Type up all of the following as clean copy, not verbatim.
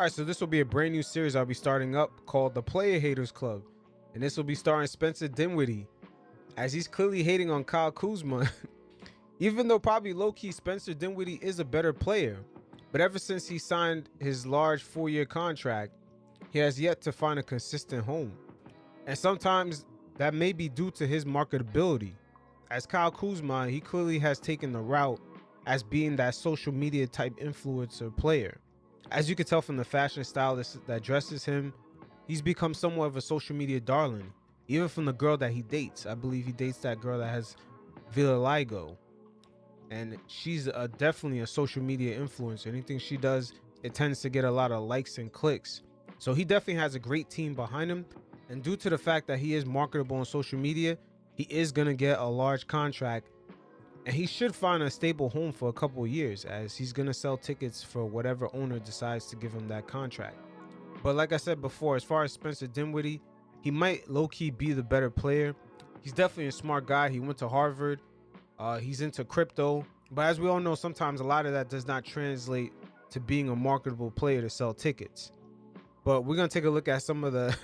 All right, so this will be a brand new series I'll be starting up called the Player Haters Club. And this will be starring Spencer Dinwiddie, as he's clearly hating on Kyle Kuzma. Even though probably low-key Spencer Dinwiddie is a better player. But ever since he signed his large 4-year contract, he has yet to find a consistent home. And sometimes that may be due to his marketability. As Kyle Kuzma, he clearly has taken the route as being that social media type influencer player. As you can tell from the fashion stylist that dresses him, he's become somewhat of a social media darling. Even from the girl that he dates. I believe he dates that girl that has vitiligo. And she's definitely a social media influencer. Anything she does, it tends to get a lot of likes and clicks. So he definitely has a great team behind him. And due to the fact that he is marketable on social media, he is going to get a large contract. And he should find a stable home for a couple of years, as he's going to sell tickets for whatever owner decides to give him that contract. But like I said before, as far as Spencer Dinwiddie, he might low-key be the better player. He's definitely a smart guy. He went to Harvard. He's into crypto. But as we all know, sometimes a lot of that does not translate to being a marketable player to sell tickets. But we're going to take a look at some of the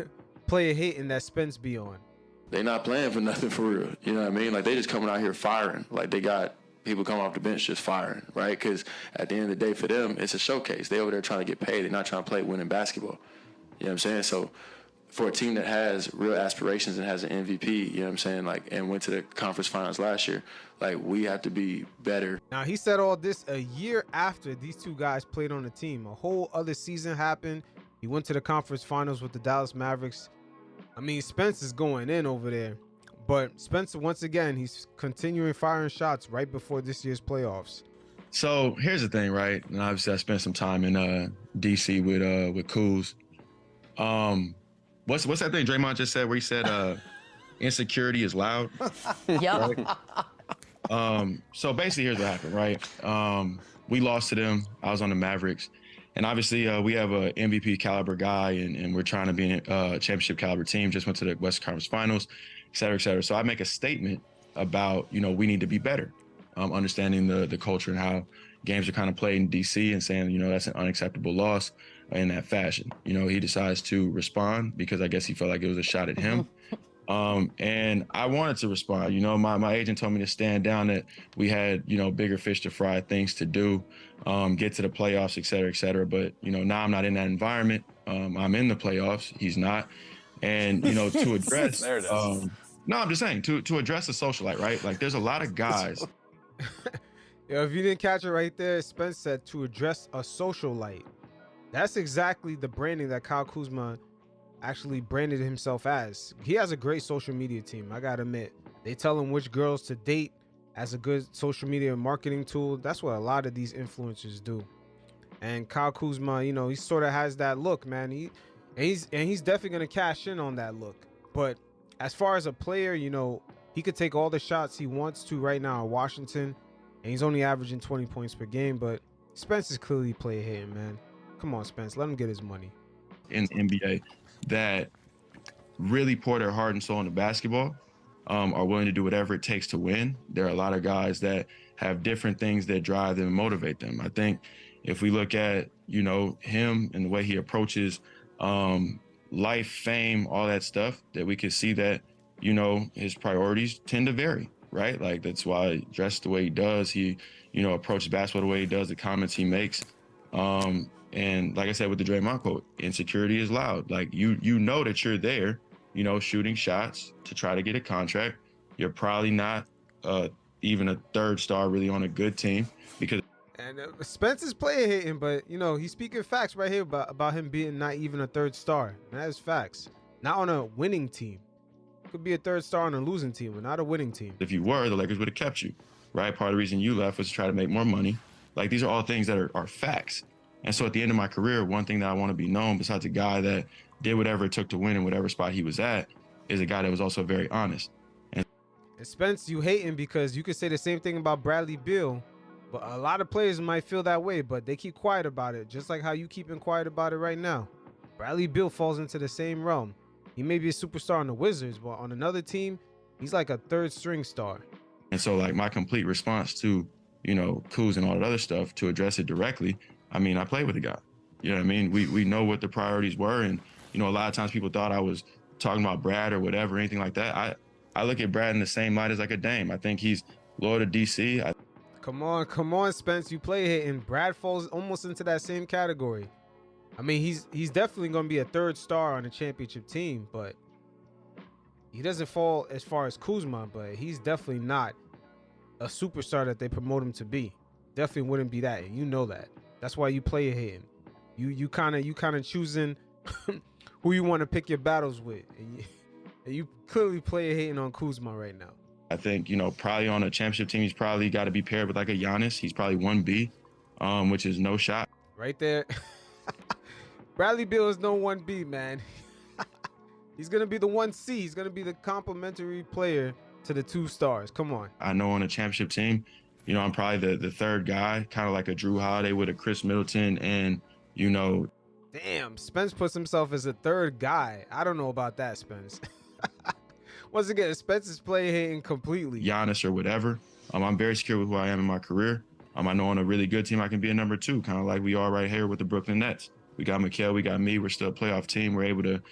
player hating that Spence be on. They not playing for nothing for real. You know what I mean? Like, they just coming out here firing. Like, they got people coming off the bench just firing, right? Because at the end of the day, for them, it's a showcase. They over there trying to get paid. They're not trying to play winning basketball. You know what I'm saying? So for a team that has real aspirations and has an MVP, you know what I'm saying, like, and went to the conference finals last year, like, we have to be better. Now, he said all this a year after these two guys played on the team. A whole other season happened. He went to the conference finals with the Dallas Mavericks. I mean, Spence is going in over there. But Spencer, once again, he's continuing firing shots right before this year's playoffs. So here's the thing, right? And obviously I spent some time in DC with Kuz. What's that thing Draymond just said where he said insecurity is loud? Yeah. Right? So basically here's what happened, right? We lost to them. I was on the Mavericks. And obviously we have a MVP caliber guy and we're trying to be a championship caliber team, just went to the Western Conference Finals, et cetera, et cetera. So I make a statement about, you know, we need to be better, understanding the culture and how games are kind of played in DC and saying, you know, that's an unacceptable loss in that fashion. You know, he decides to respond because I guess he felt like it was a shot at him. And I wanted to respond. You know, my agent told me to stand down, that we had, you know, bigger fish to fry, things to do, get to the playoffs, et cetera, et cetera. But, you know, now I'm not in that environment. I'm in the playoffs. He's not. And, you know, to address, no, I'm just saying, to address the socialite, right? Like, there's a lot of guys. Yo, if you didn't catch it right there, Spence said to address a socialite. That's exactly the branding that Kyle Kuzma actually branded himself as. He has a great social media team, I gotta admit. They tell him which girls to date as a good social media marketing tool. That's what a lot of these influencers do. And Kyle Kuzma, you know, he sort of has that look, man. He's definitely gonna cash in on that look. But as far as a player, you know, he could take all the shots he wants to right now in Washington, and he's only averaging 20 points per game. But Spence is clearly player hating, man. Come on, Spence, let him get his money. In the NBA that really pour their heart and soul into basketball, are willing to do whatever it takes to win. There are a lot of guys that have different things that drive them and motivate them. I think if we look at, you know, him and the way he approaches life, fame, all that stuff, that we could see that, you know, his priorities tend to vary, right? Like, that's why he dresses the way he does. He, you know, approaches basketball the way he does, the comments he makes. And like I said with the Draymond quote, insecurity is loud. Like, you know that you're there, you know, shooting shots to try to get a contract. You're probably not even a third star really on a good team, because. And Spence is player hating, but, you know, he's speaking facts right here about him being not even a third star. And that is facts. Not on a winning team. Could be a third star on a losing team, but not a winning team. If you were, the Lakers would have kept you, right? Part of the reason you left was to try to make more money. Like, these are all things that are facts. And so at the end of my career, one thing that I want to be known, besides a guy that did whatever it took to win in whatever spot he was at, is a guy that was also very honest. And Spence, you hating because you could say the same thing about Bradley Beal, but a lot of players might feel that way, but they keep quiet about it, just like how you keeping quiet about it right now. Bradley Beal falls into the same realm. He may be a superstar on the Wizards, but on another team, he's like a third string star. And so, like, my complete response to, you know, Kuz and all that other stuff, to address it directly, I mean, I played with the guy. You know what I mean? We know what the priorities were, and you know, a lot of times people thought I was talking about Brad or whatever, anything like that. I look at Brad in the same light as like a Dame. I think he's loyal to DC. Come on, Spence. You play hitting. Brad falls almost into that same category. I mean, he's definitely going to be a third star on a championship team, but he doesn't fall as far as Kuzma, but he's definitely not a superstar that they promote him to be. Definitely wouldn't be that. And you know that. That's why you play hitting. You kind of choosing who you want to pick your battles with, and you clearly play hitting on Kuzma right now. I think, you know, probably on a championship team, he's probably got to be paired with like a Giannis. He's probably 1B, which is no shot. Right there. Bradley Beal is no 1B, man. He's going to be the 1C. He's going to be the complimentary player to the 2 stars. Come on. I know on a championship team, you know, I'm probably the third guy, kind of like a Drew Holiday with a Chris Middleton, and, you know. Damn, Spence puts himself as a third guy. I don't know about that, Spence. Once again, Spence is play hating completely. Giannis or whatever. I'm very secure with who I am in my career. I know on a really good team I can be a number 2, kind of like we are right here with the Brooklyn Nets. We got Mikal, we got me. We're still a playoff team. We're able to.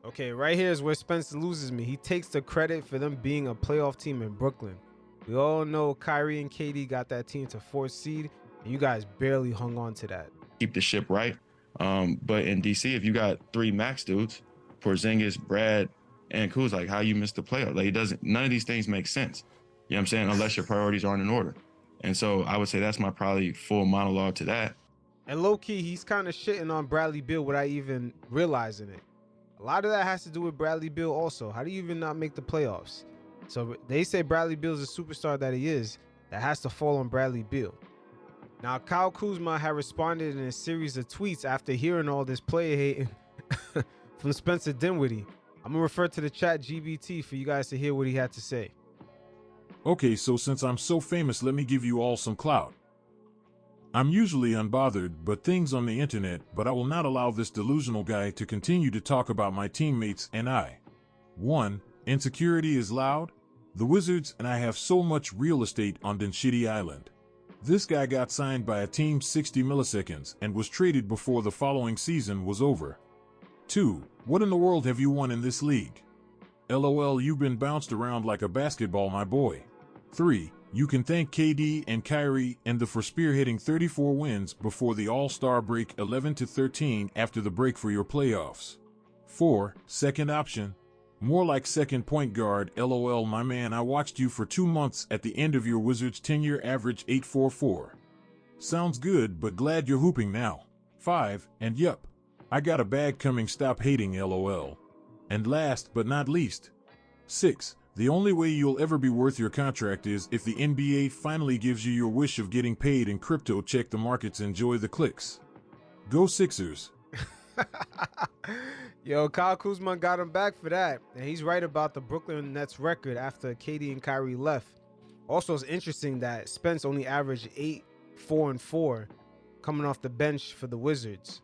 Okay, right here is where Spence loses me. He takes the credit for them being a playoff team in Brooklyn. We all know Kyrie and KD got that team to 4th seed, and you guys barely hung on to that. Keep the ship right. But in DC, if you got 3 max dudes, Porzingis, Brad, and Kuz, like, how you missed the playoff? Like, none of these things make sense. You know what I'm saying? Unless your priorities aren't in order. And so I would say that's my probably full monologue to that. And low key, he's kind of shitting on Bradley Beal without even realizing it. A lot of that has to do with Bradley Beal also. How do you even not make the playoffs? So they say Bradley Beal's a superstar that he is. That has to fall on Bradley Beal. Now, Kyle Kuzma had responded in a series of tweets after hearing all this player hating from Spencer Dinwiddie. I'm going to refer to the chat GBT for you guys to hear what he had to say. Okay, so since I'm so famous, let me give you all some clout. I'm usually unbothered but things on the internet, but I will not allow this delusional guy to continue to talk about my teammates and I. 1. Insecurity is loud. The Wizards and I have so much real estate on Dinwiddie Island. This guy got signed by a team 60 milliseconds and was traded before the following season was over. 2. What in the world have you won in this league? LOL, you've been bounced around like a basketball, my boy. 3. You can thank KD and Kyrie and the for spearheading 34 wins before the All-Star break 11-13 after the break for your playoffs. 4. Second option. More like second point guard, LOL, my man, I watched you for 2 months at the end of your Wizards tenure, average 8.44. Sounds good, but glad you're hooping now. 5. And yup, I got a bag coming, stop hating, LOL. And last but not least, 6. The only way you'll ever be worth your contract is if the NBA finally gives you your wish of getting paid in crypto. Check the markets, enjoy the clicks. Go Sixers. Yo, Kyle Kuzma got him back for that. And he's right about the Brooklyn Nets record after KD and Kyrie left. Also, it's interesting that Spence only averaged 8, 4, and 4 coming off the bench for the Wizards.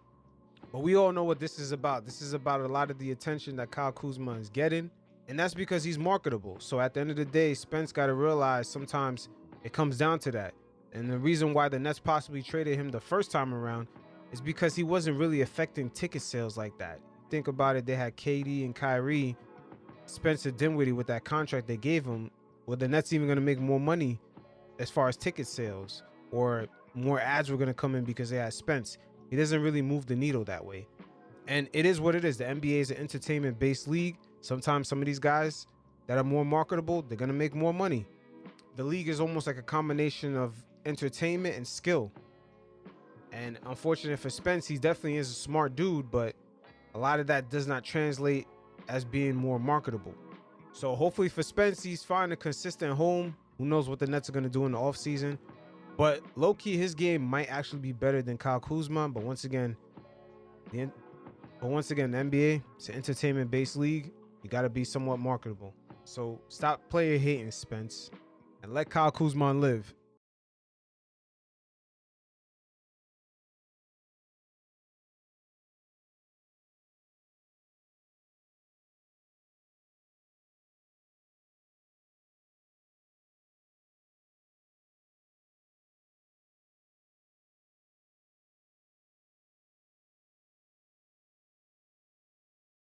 But we all know what this is about. This is about a lot of the attention that Kyle Kuzma is getting. And that's because he's marketable. So at the end of the day, Spence got to realize sometimes it comes down to that. And the reason why the Nets possibly traded him the first time around is because he wasn't really affecting ticket sales like that. Think about it. They had KD and Kyrie, Spencer Dinwiddie with that contract they gave him. Were the Nets even going to make more money as far as ticket sales, or more ads were going to come in because they had Spence? He doesn't really move the needle that way. And it is what it is. The NBA is an entertainment-based league. Sometimes some of these guys that are more marketable, they're going to make more money. The league is almost like a combination of entertainment and skill. And unfortunately for Spence, he definitely is a smart dude, but a lot of that does not translate as being more marketable. So hopefully for Spence, he's finding a consistent home. Who knows what the Nets are going to do in the offseason. But low-key, his game might actually be better than Kyle Kuzma. But once again, the NBA, it's an entertainment-based league. You got to be somewhat marketable. So stop player hating, Spence, and let Kyle Kuzma live.